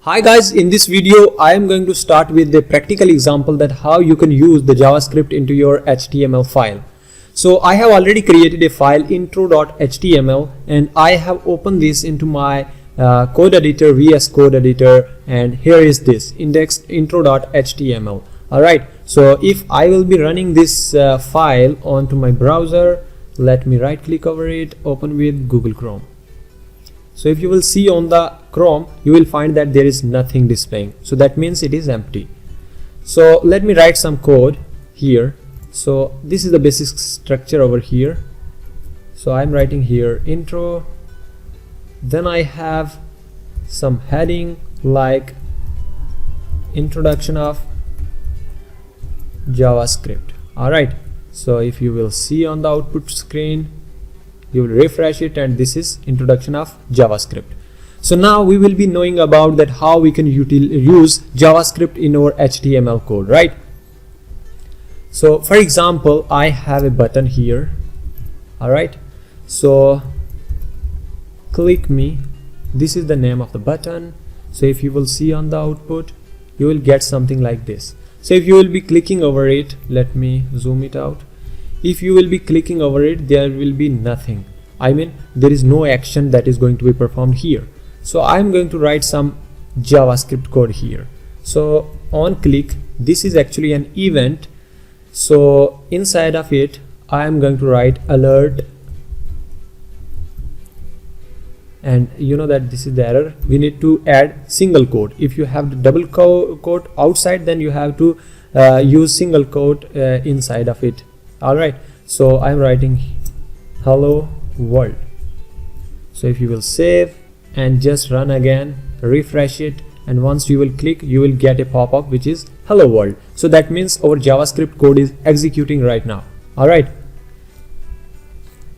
Hi guys, in this video I am going to start with the practical example that how you can use the JavaScript into your HTML file. So I have already created a file intro.html and I have opened this into my code editor, VS Code editor, and here is this index intro.html. Alright, so if I will be running this file onto my browser, let me right click over it, open with Google Chrome. So if you will see on the Chrome, you will find that there is nothing displaying. So that means it is empty. So let me write some code here. So this is the basic structure over here. So I'm writing here intro. Then I have some heading like introduction of JavaScript. Alright. So if you will see on the output screen, you will refresh it and this is introduction of JavaScript. So now we will be knowing about that how we can use JavaScript in our HTML code, right? So for example, I have a button here. Alright, so click me. This is the name of the button. So if you will see on the output, you will get something like this. So if you will be clicking over it, let me zoom it out. If you will be clicking over it, there will be nothing. I mean, there is no action that is going to be performed here. So I'm going to write some JavaScript code here. So on click, this is actually an event. So inside of it, I am going to write alert. And you know that this is the error. We need to add single quote. If you have the double quote outside, then you have to use single quote inside of it. Alright, so I'm writing hello world. So if you will save and just run again, refresh it, and once you will click, you will get a pop-up which is hello world. So that means our JavaScript code is executing right now. Alright,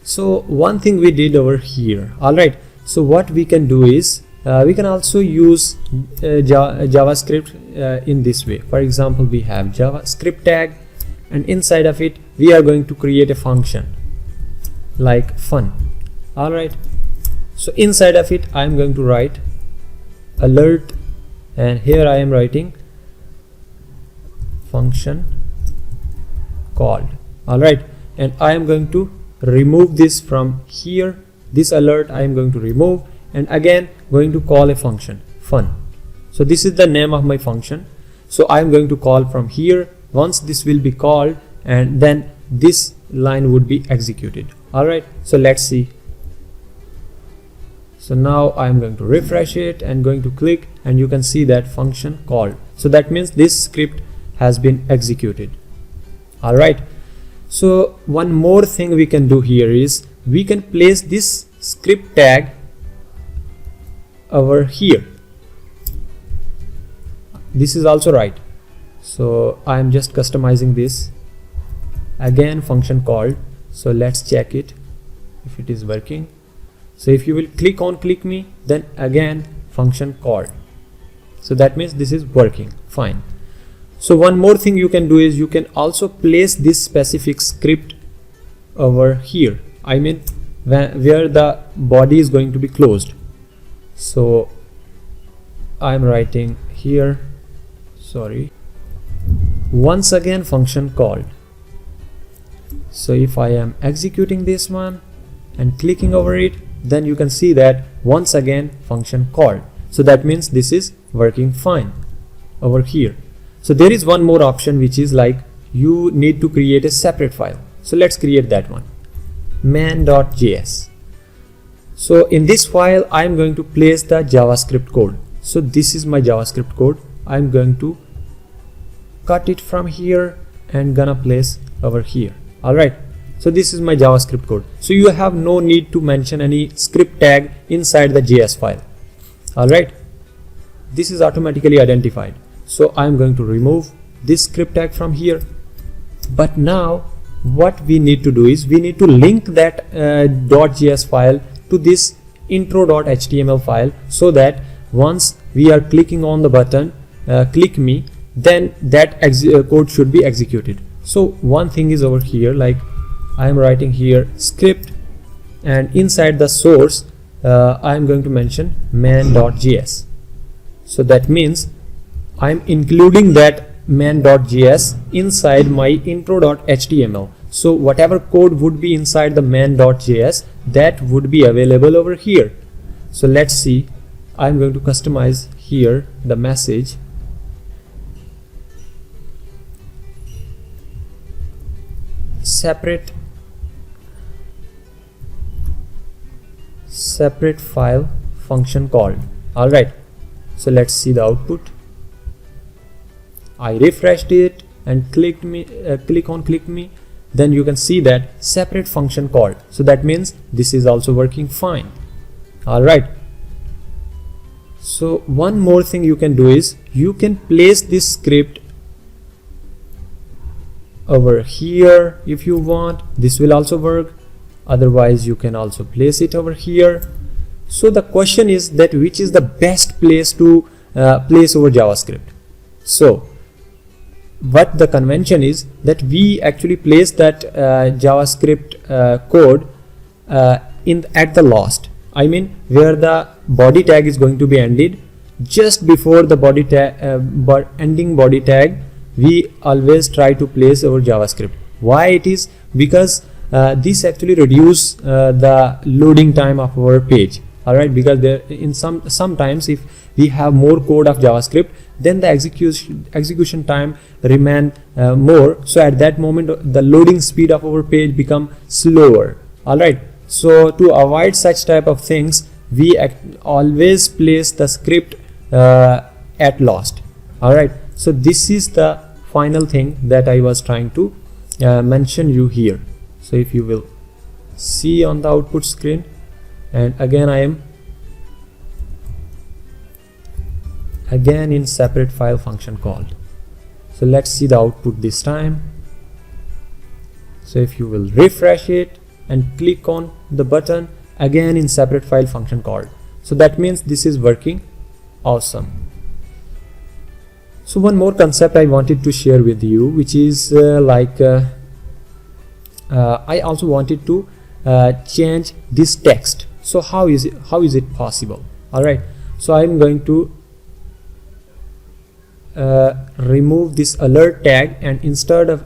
so one thing we did over here. Alright, so what we can do is we can also use JavaScript in this way. For example, we have JavaScript tag, and inside of it we are going to create a function like fun. Alright, so inside of it I am going to write alert, and here I am writing function called. Alright, and I am going to remove this from here. This alert I am going to remove, and again going to call a function fun. So this is the name of my function. So I am going to call from here. Once this will be called, and then this line would be executed. Alright, so let's see. So now I am going to refresh it and going to click, and you can see that function called. So that means this script has been executed. Alright, so one more thing we can do here is we can place this script tag over here. This is also right. So I am just customizing this. Again function called. So let's check it if it is working. So if you will click on click me, then again function called. So that means this is working fine. So one more thing you can do is you can also place this specific script over here. I mean where the body is going to be closed. So I'm writing here, sorry, once again function called. So if I am executing this one and clicking over it, then you can see that once again function called. So that means this is working fine over here. So there is one more option which is like you need to create a separate file. So let's create that one, man.js. So in this file I am going to place the JavaScript code. So this is my JavaScript code. I'm going to cut it from here and gonna place over here. Alright, so this is my JavaScript code. So you have no need to mention any script tag inside the JS file. Alright, this is automatically identified. So I'm going to remove this script tag from here. But now what we need to do is we need to link that .js file to this intro.html file, so that once we are clicking on the button click me, then that code should be executed. So one thing is over here, like I am writing here script, and inside the source I am going to mention man.js. So that means I'm including that main.js inside my intro.html. So whatever code would be inside the main.js, that would be available over here. So let's see. I'm going to customize here the message. Separate file function called. All right, so let's see the output. I refreshed it and click me, then you can see that separate function called. So that means this is also working fine. All right, so one more thing you can do is you can place this script over here if you want. This will also work. Otherwise you can also place it over here. So the question is that which is the best place to place over JavaScript. So what the convention is that we actually place that JavaScript code at the last. I mean where the body tag is going to be ended. Just before the body tag ending body tag, we always try to place our JavaScript. Why it is? Because this actually reduce the loading time of our page. All right, because there in sometimes if we have more code of JavaScript, then the execution time remain more. So at that moment the loading speed of our page become slower. All right, so to avoid such type of things, we always place the script at last. All right, so this is the final thing that I was trying to mention you here. So if you will see on the output screen, and again I am in separate file function called. So let's see the output this time. So if you will refresh it and click on the button, again in separate file function called. So that means this is working awesome. So one more concept I wanted to share with you, which is I also wanted to change this text. So how is it possible? All right, so I'm going to remove this alert tag, and instead of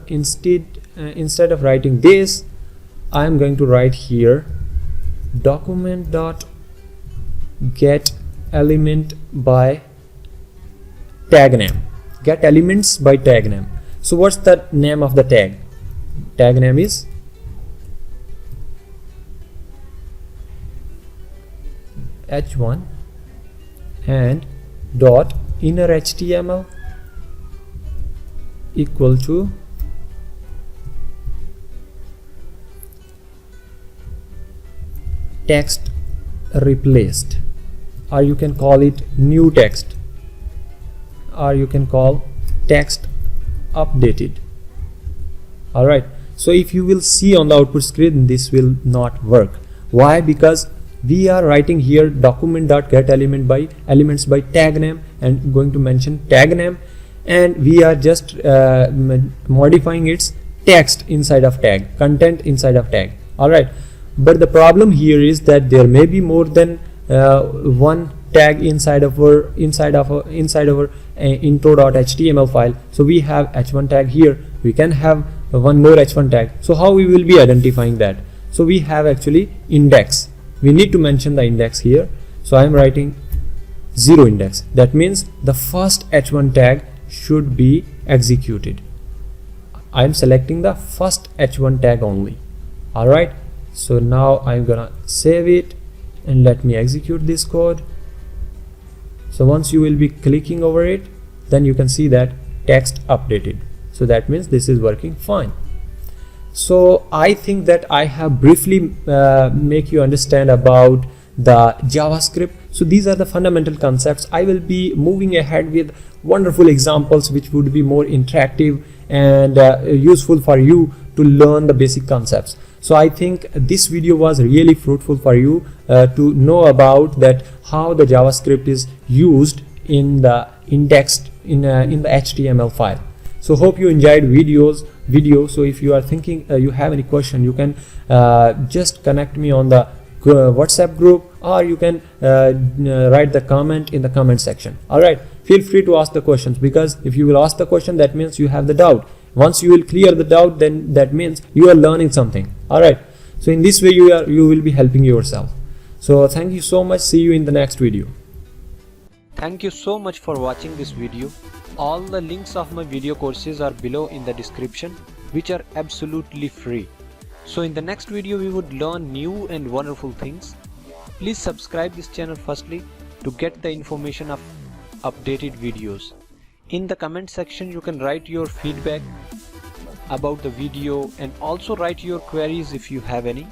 writing this, I'm going to write here document.get element by tag name. Get elements by tag name. So what's the name of the tag? Tag name is h1 and dot inner HTML equal to text replaced, or you can call it new text, or you can call text updated. All right, so if you will see on the output screen, this will not work. Why? Because we are writing here document.get elements by tag name and going to mention tag name, and we are just modifying its text inside of tag, content inside of tag. All right, but the problem here is that there may be more than one tag inside our intro.html file. So we have h1 tag here, we can have one more h1 tag. So how we will be identifying that? So we have actually index. We need to mention the index here. So I am writing 0 index. That means the first h1 tag should be executed. I am selecting the first h1 tag only. All right, so now I'm gonna save it and let me execute this code. So once you will be clicking over it, then you can see that text updated. So that means this is working fine. So I think that I have briefly make you understand about the JavaScript. So these are the fundamental concepts. I will be moving ahead with wonderful examples which would be more interactive and useful for you to learn the basic concepts. So I think this video was really fruitful for you to know about that how the JavaScript is used in the indexed in the HTML file. So hope you enjoyed video. So if you are thinking you have any question, you can just connect me on the WhatsApp group, or you can write the comment in the comment section. All right, feel free to ask the questions, because if you will ask the question, that means you have the doubt. Once you will clear the doubt, then that means you are learning something. All right, so in this way you will be helping yourself. So thank you so much. See you in the next video. Thank you so much for watching this video. All the links of my video courses are below in the description, which are absolutely free. So in the next video we would learn new and wonderful things. Please subscribe this channel firstly to get the information of updated videos. In the comment section you can write your feedback about the video and also write your queries if you have any.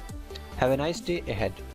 Have a nice day ahead.